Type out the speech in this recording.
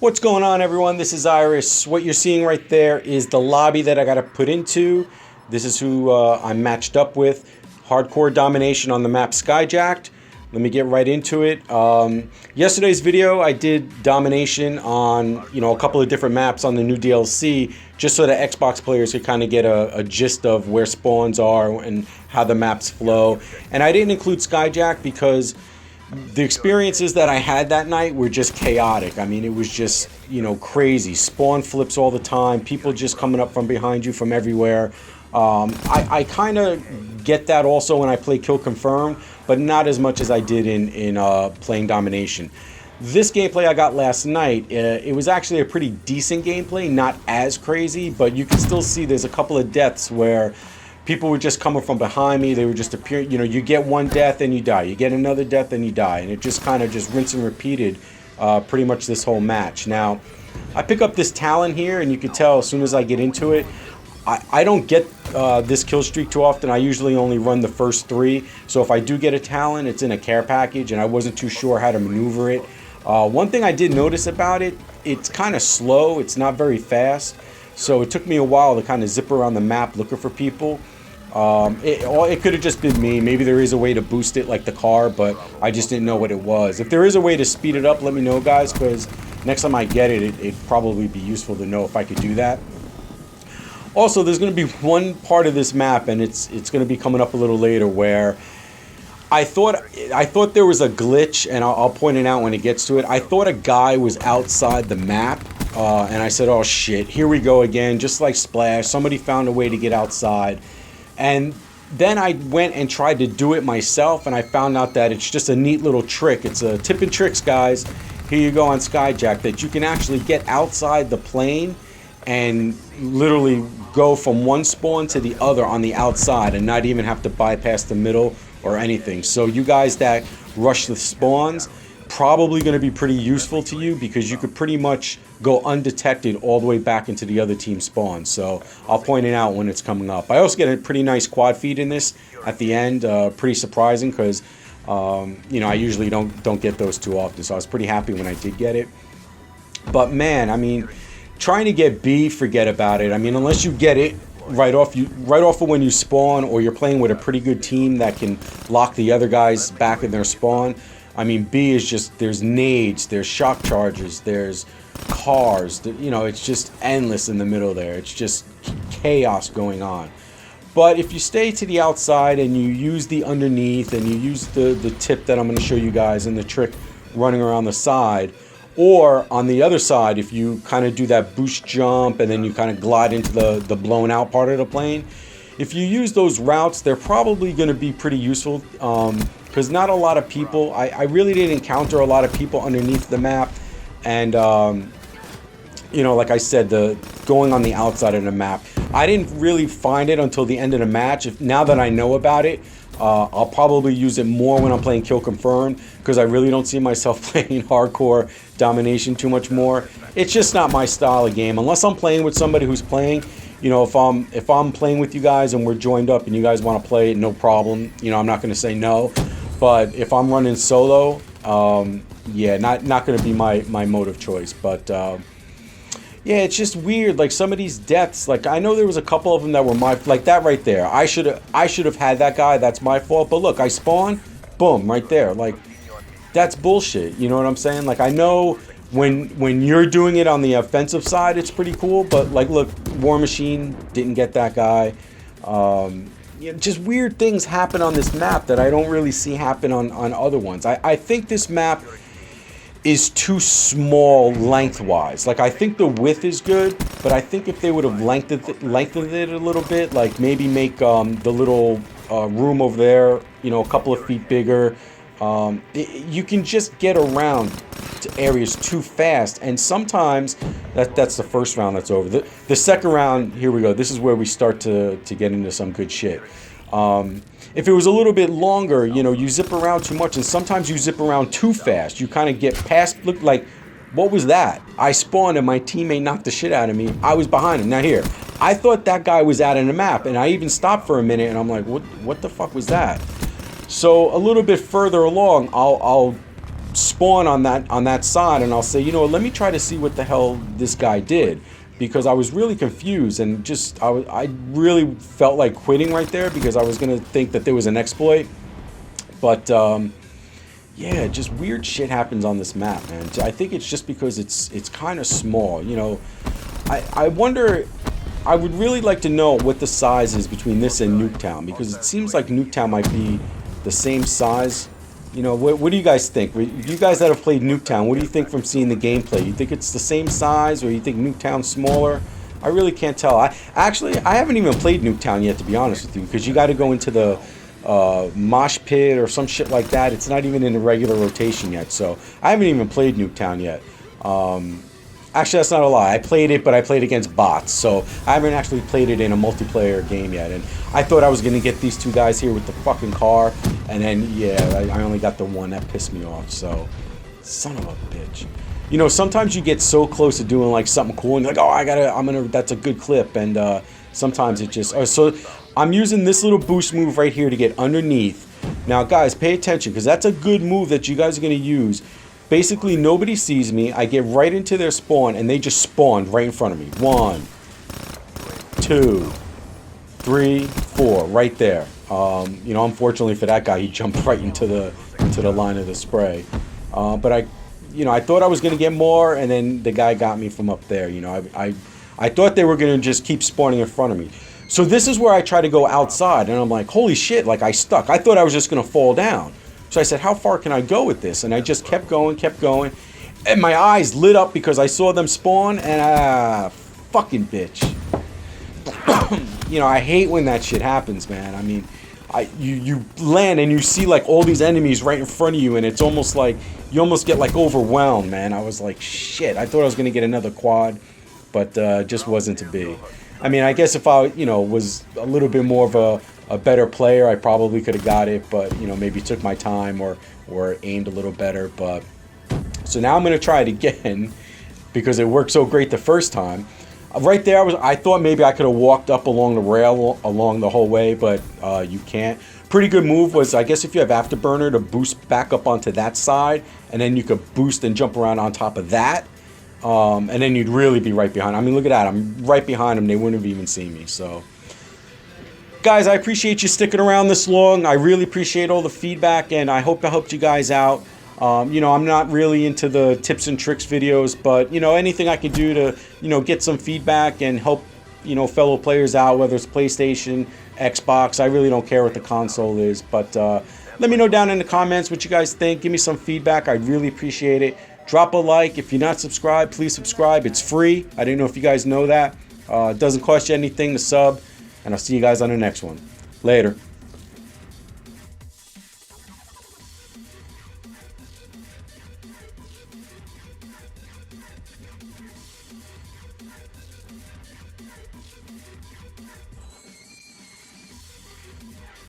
What's going on, everyone? This is Iris. What you're seeing right there is the lobby that I got to put into. This is who I'm matched up with. Hardcore Domination on the map Skyjacked. Let me get right into it. Yesterday's video, I did Domination on a couple of different maps on the new DLC, just so that Xbox players could kind of get a gist of where spawns are and how the maps flow. And I didn't include Skyjack because the experiences that I had that night were just chaotic. I mean, it was just, crazy. Spawn flips all the time. People just coming up from behind you from everywhere. I kind of get that also when I play Kill Confirm, but not as much as I did in playing Domination. This gameplay I got last night, it was actually a pretty decent gameplay, not as crazy, but you can still see there's a couple of deaths where people were just coming from behind me. They were just appearing, you get one death and you die. You get another death and you die. And it just kind of just rinse and repeated pretty much this whole match. Now, I pick up this Talon here, and you can tell as soon as I get into it, I don't get this kill streak too often. I usually only run the first 3. So if I do get a Talon, it's in a care package, and I wasn't too sure how to maneuver it. One thing I did notice about it, it's kind of slow. It's not very fast. So it took me a while to kind of zip around the map looking for people. It could have just been me. Maybe there is a way to boost it like the car, but I just didn't know what it was. If there is a way to speed it up, let me know, guys, because next time I get it, it'd probably be useful to know if I could do that. Also, there's going to be one part of this map, and it's going to be coming up a little later, where I thought there was a glitch, and I'll point it out when it gets to it. I thought a guy was outside the map, and I said, oh shit, here we go again, just like Splash. Somebody found a way to get outside. And then I went and tried to do it myself, and I found out that it's just a neat little trick. It's a tip and tricks, guys. Here you go on Skyjack, that you can actually get outside the plane and literally go from one spawn to the other on the outside and not even have to bypass the middle or anything. So you guys that rush the spawns, probably going to be pretty useful to you, because you could pretty much go undetected all the way back into the other team spawn. So I'll point it out when it's coming up. I also get a pretty nice quad feed in this at the end. Pretty surprising, because I usually don't get those too often. So I was pretty happy when I did get it. But man, I mean, trying to get B, forget about it. I mean, unless you get it right off of when you spawn, or you're playing with a pretty good team that can lock the other guys back in their spawn. I mean, B is just, there's nades, there's shock charges, there's cars, it's just endless in the middle there. It's just chaos going on. But if you stay to the outside and you use the underneath, and you use the tip that I'm going to show you guys, and the trick running around the side, or on the other side, if you kind of do that boost jump and then you kind of glide into the blown out part of the plane, if you use those routes, they're probably going to be pretty useful, because not a lot of people, I really didn't encounter a lot of people underneath the map. And like I said, the going on the outside of the map, I didn't really find it until the end of the match. Now that I know about it, I'll probably use it more when I'm playing Kill Confirm, because I really don't see myself playing hardcore Domination too much more. It's just not my style of game, unless I'm playing with somebody who's playing. If I'm playing with you guys and we're joined up and you guys want to play it, no problem. I'm not going to say no. But if I'm running solo, yeah, not going to be my mode of choice. But yeah, it's just weird. Like, some of these deaths, like, I know there was a couple of them that were like that right there. I should have had that guy. That's my fault. But look, I spawn, boom, right there. Like, that's bullshit. You know what I'm saying? Like, I know when you're doing it on the offensive side, it's pretty cool. But like, look, War Machine didn't get that guy. Just weird things happen on this map that I don't really see happen on other ones. I think this map is too small lengthwise. Like, I think the width is good, but I think if they would have lengthened it a little bit, like maybe make the little room over there, a couple of feet bigger, you can just get around to areas too fast. And sometimes that's the first round that's over. The second round, here we go. This is where we start to get into some good shit. If it was a little bit longer, you zip around too much, and sometimes you zip around too fast. You kind of get past, look like, what was that? I spawned and my teammate knocked the shit out of me. I was behind him. Now here, I thought that guy was out in the map, and I even stopped for a minute, and I'm like, what the fuck was that? So a little bit further along, I'll spawn on that side, and I'll say, you know what, let me try to see what the hell this guy did, because I was really confused, and just I really felt like quitting right there, because I was gonna think that there was an exploit. But yeah, just weird shit happens on this map, man. I think it's just because it's kind of small, you know. I wonder, I would really like to know what the size is between this and Nuketown, because it seems like Nuketown might be the same size. You know, what do you guys think? You guys that have played Nuketown, what do you think from seeing the gameplay? You think it's the same size, or you think Nuketown's smaller? I really can't tell. I haven't even played Nuketown yet, to be honest with you, because you got to go into the mosh pit or some shit like that. It's not even in the regular rotation yet, so I haven't even played Nuketown yet. Actually, that's not a lie. I played it, but I played against bots, so I haven't actually played it in a multiplayer game yet. And I thought I was going to get these two guys here with the fucking car, and then, yeah, I only got the one. That pissed me off, so son of a bitch. You know, sometimes you get so close to doing, like, something cool, and you're like, oh, that's a good clip, and sometimes it just... so I'm using this little boost move right here to get underneath. Now, guys, pay attention, because that's a good move that you guys are going to use. Basically, nobody sees me. I get right into their spawn, and they just spawned right in front of me. 1, 2, 3, 4, right there. You know, unfortunately for that guy, he jumped right into the line of the spray. But I thought I was gonna get more, and then the guy got me from up there. You know, I thought they were gonna just keep spawning in front of me. So this is where I try to go outside, and I'm like, holy shit! Like, I stuck. I thought I was just gonna fall down. So I said, how far can I go with this? And I just kept going, and my eyes lit up because I saw them spawn, and fucking bitch. You know, I hate when that shit happens, man. I mean, you land and you see like all these enemies right in front of you, and it's almost like you almost get like overwhelmed, man. I was like, shit. I thought I was gonna get another quad, but just wasn't to be. I mean, I guess if I, you know, was a little bit more of a better player, I probably could have got it, but, you know, maybe took my time or aimed a little better. But so now I'm going to try it again because it worked so great the first time. Right there, I thought maybe I could have walked up along the rail along the whole way, but you can't. Pretty good move was, I guess, if you have Afterburner, to boost back up onto that side, and then you could boost and jump around on top of that. And then you'd really be right behind. I mean, look at that. I'm right behind them. They wouldn't have even seen me. So, guys, I appreciate you sticking around this long. I really appreciate all the feedback, and I hope I helped you guys out. You know, I'm not really into the tips and tricks videos, but, you know, anything I can do to, you know, get some feedback and help, you know, fellow players out, whether it's PlayStation, Xbox. I really don't care what the console is, but let me know down in the comments what you guys think. Give me some feedback. I'd really appreciate it. Drop a like. If you're not subscribed, please subscribe. It's free. I didn't know if you guys know that. It doesn't cost you anything to sub. And I'll see you guys on the next one. Later.